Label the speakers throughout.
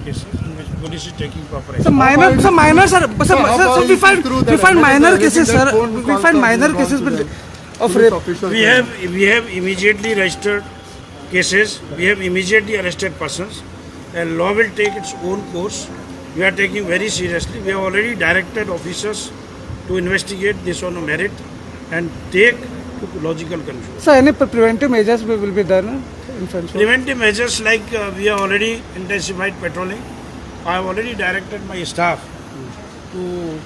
Speaker 1: cases in which police is taking proper action.
Speaker 2: So minor, sir. So we find minor cases, sir. We find minor cases of rape.
Speaker 1: We have immediately registered cases. We have immediately arrested persons, and law will take its own course. We are taking very seriously. We have already directed officers to investigate this on a merit and take to logical conclusion.
Speaker 2: So any preventive measures will be done in front of.
Speaker 1: Preventive measures like we have already intensified patrolling. I have already directed my staff to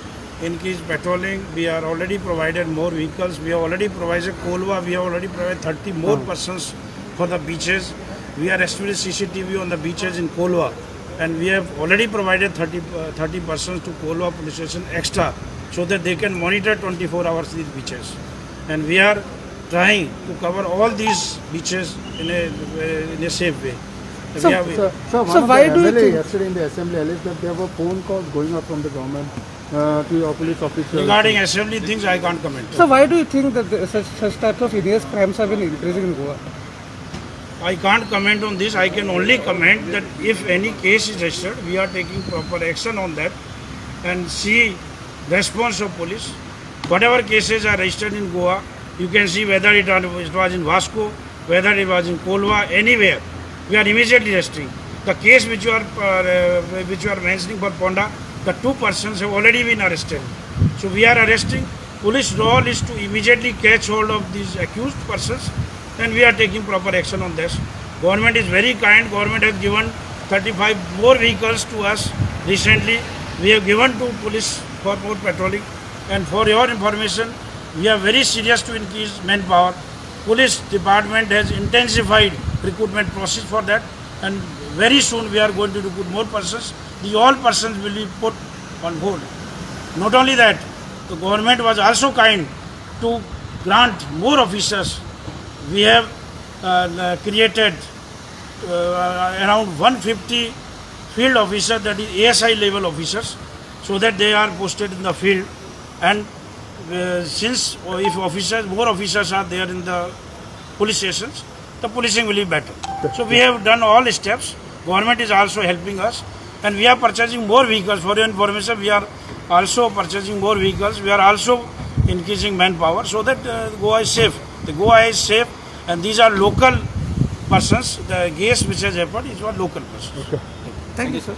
Speaker 1: increase patrolling. We are already provided more vehicles. We have already provided Kolwa. We have already provided 30 more persons for the beaches. We are establishing CCTV on the beaches in Kolwa, and we have already provided 30 persons to Kolwa police station extra, so that they can monitor 24 hours these beaches. And we are trying to cover all these beaches in a safe way.
Speaker 2: So why do you think
Speaker 3: yesterday in the assembly alleged that there were phone calls going up from the government to your police officers?
Speaker 1: Regarding assembly things, I can't comment.
Speaker 2: So why do you think that such types of heinous crimes have been increasing in Goa?
Speaker 1: I can't comment on this. I can only comment that if any case is registered, we are taking proper action on that and see response of police. Whatever cases are registered in Goa, you can see whether it was in Vasco, whether it was in Kolwa, anywhere. We are immediately arresting. The case which you are mentioning for Ponda, the 2 persons have already been arrested. So we are arresting. Police role is to immediately catch hold of these accused persons, and we are taking proper action on this. Government is very kind. Government has given 35 more vehicles to us recently. We have given to police for more patrolling. And for your information, we are very serious to increase manpower. Police department has intensified recruitment process for that, and very soon we are going to recruit more persons. All persons will be put on hold. Not only that, the government was also kind to grant more officers. We have created around 150 field officers, that is ASI level officers, so that they are posted in the field. And since if more officers are there in the police stations, the policing will be better. So we have done all steps. Government is also helping us, and we are purchasing more vehicles. For your information, we are also purchasing more vehicles. We are also increasing manpower so that Goa is safe. The Goa is safe, and these are local persons. The case which has happened is for local persons.
Speaker 3: Okay.
Speaker 2: Thank you, sir.